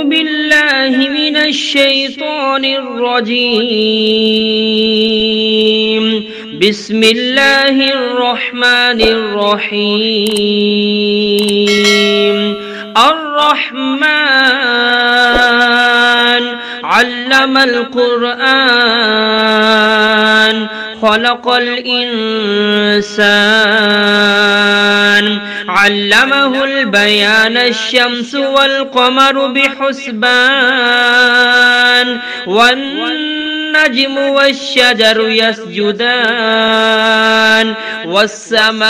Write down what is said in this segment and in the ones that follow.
بالله من الشيطان الرجيم. بسم الله الرحمن الرحيم. الرحمن علم القرآن خلق الإنسان علمه البيان الشمس والقمر بحسبان والنجم والشجر يسجدان والسماء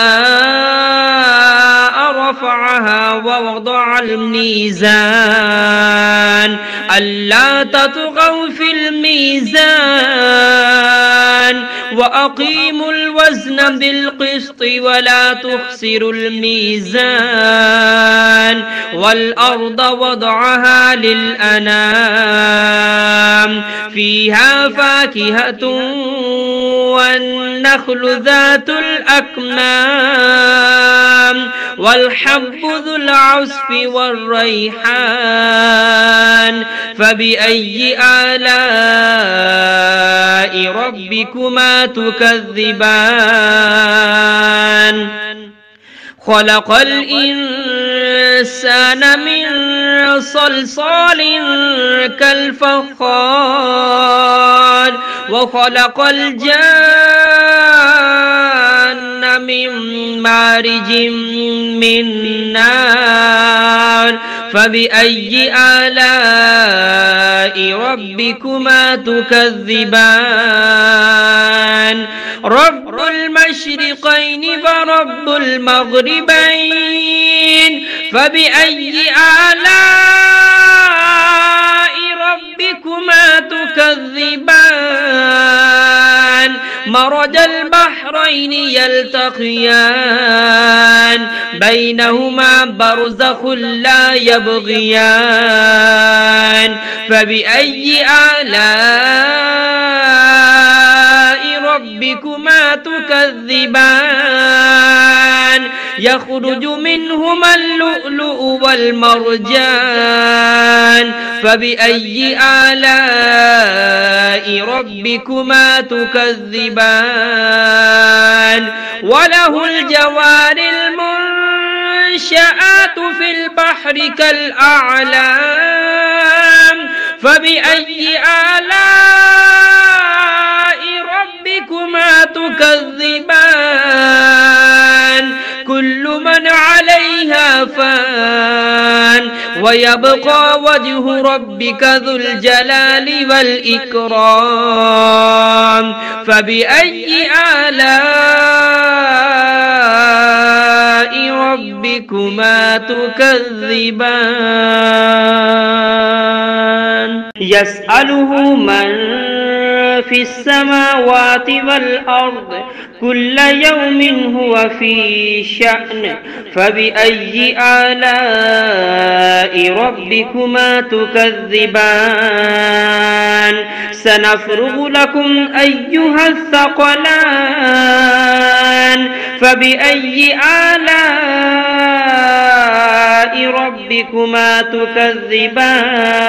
رفعها ووضع الميزان ألا تطغوا في الميزان وأقيموا الوزن بالقسط ولا تخسروا الميزان والأرض وضعها للأنام فيها فاكهة والنخل ذات الأكمام والحب ذو العصف والريحان فبأي آلاء ربكما تكذبان خلق الإنسان من صلصال كالفخار وخلق الجان من مارج من نار فبأي آلاء ربكما تكذبان رب المشرقين ورب المغربين فبأي آلاء ربكما تكذبان مرج البحرين يلتقيان بينهما برزخ لا يبغيان فبأي آلاء ربكما تكذبان يخرج منهما اللؤلؤ والمرجان فبأي آلاء ربكما تكذبان وله الجوار المنشآت في البحر كالأعلام فبأي آلاء ربكما تكذبان كل من عليها فان ويبقى وجه ربك ذو الجلال والإكرام فبأي آلاء ربكما تكذبان يسأله من في السماوات والأرض كل يوم هو في شأن فبأي آلاء ربكما تكذبان سنفرغ لكم أيها الثقلان فبأي آلاء ربكما تكذبان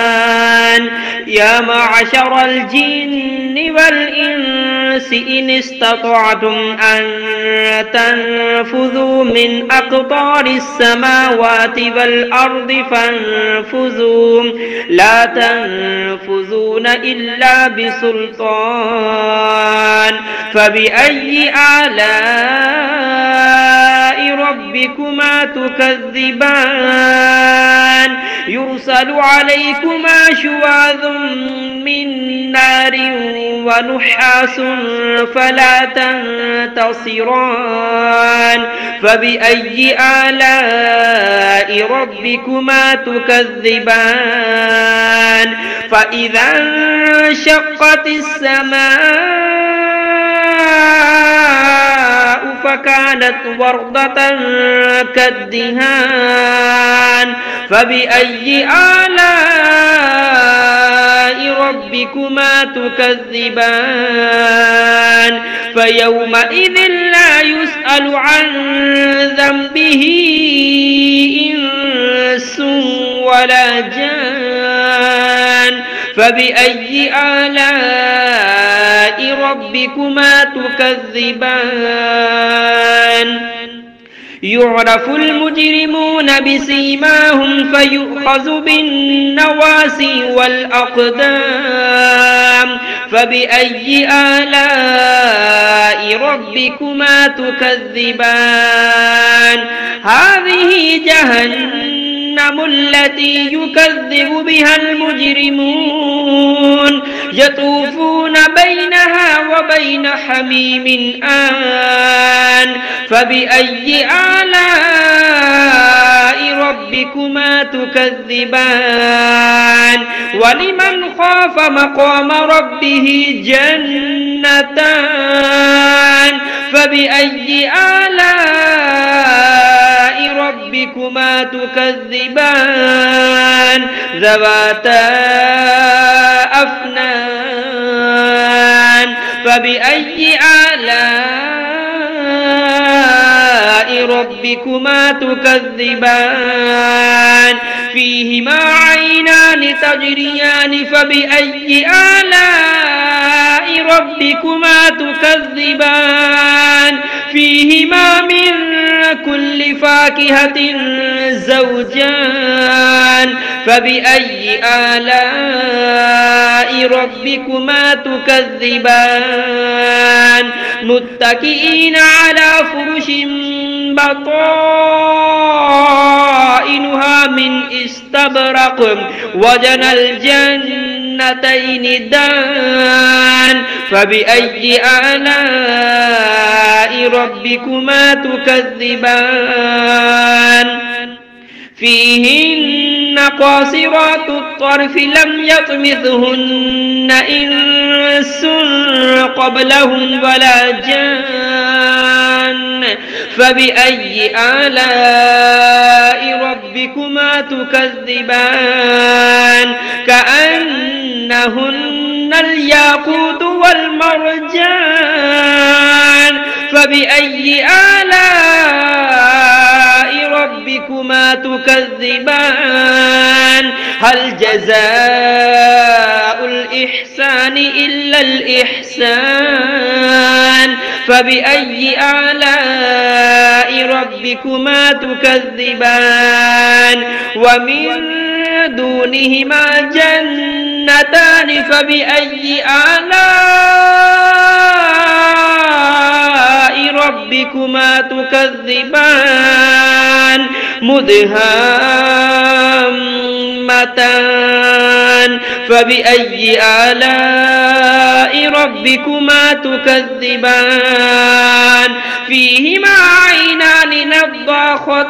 يا معشر الجن والإنس إن استطعتم أن تنفذوا من أقطار السماوات والأرض فانفذوا لا تنفذون إلا بسلطان فبأي آلاء ربكما تكذبان يرسل عليكما شواظ من نار ونحاس فلا تنتصران فبأي آلاء ربكما تكذبان فإذا انشقت السماء فكانت وردة كالدهان فبأي آلاء ربكما تكذبان فيومئذ لا يسأل عن ذنبه إنس ولا جان فبأي آلاء ربكما تكذبان يعرف المجرمون بسيماهم فيؤخذ بالنواسي والأقدام فبأي آلاء ربكما تكذبان هذه جهنم التي يكذب بها المجرمون يطوفون بينها وبين حميم آن فبأي آلاء ربكما تكذبان ولمن خاف مقام ربه جنتان فبأي آلاء ربكما تكذبان ذواتا أفنان فبأي آلاء ربكما تكذبان فيهما عينان تجريان فبأي آلاء ربكما تكذبان فيهما من كل فاكهة زوجان فبأي آلاء ربكما تكذبان متكئين على فرش بطائنها من استبرق وجنى الجنتين دان فبأي آلاء ربكما تكذبان فيهن قاصرات الطرف لم يطمثهن إنس قبلهم ولا جان فبأي آلاء ربكما تكذبان كأنهن الياقوت والمرجان فبأي آلاء ربكما تكذبان هل جزاء الإحسان إلا الإحسان فبأي آلاء ربكما تكذبان ومن دونهما جنتان فبأي آلاء ربكما تكذبان مدهامتان فبأي آلاء ربكما تكذبان فيهما عينان نضاختان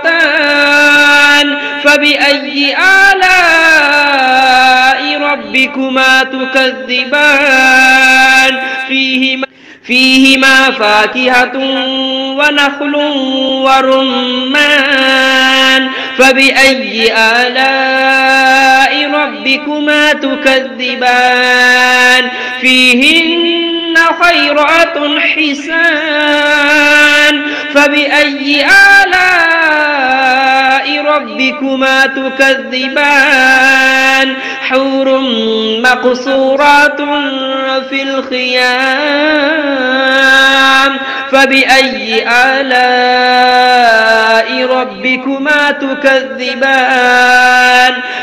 فبأي آلاء ربكما تكذبان فيهما فاكهة ونخل ورمان فبأي آلاء ربكما تكذبان فيهن خيرات حسان فبأي آلاء ربكما تكذبان حور مقصورات في الخيام فبأي آلاء ربكما تكذبان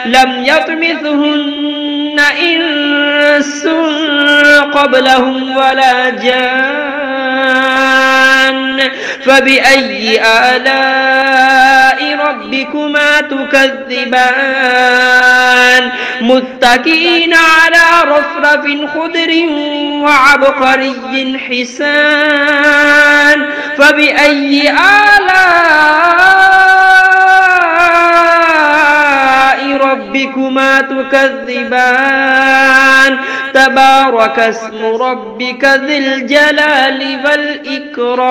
لم يطمثهن إنس قبلهم ولا جان فبأي آلاء ربكما تكذبان متكئين على رفرف خضر وعبقري حسان فبأي آلاء ربكما تكذبان تبارك اسم ربك ذي الجلال والإكرام.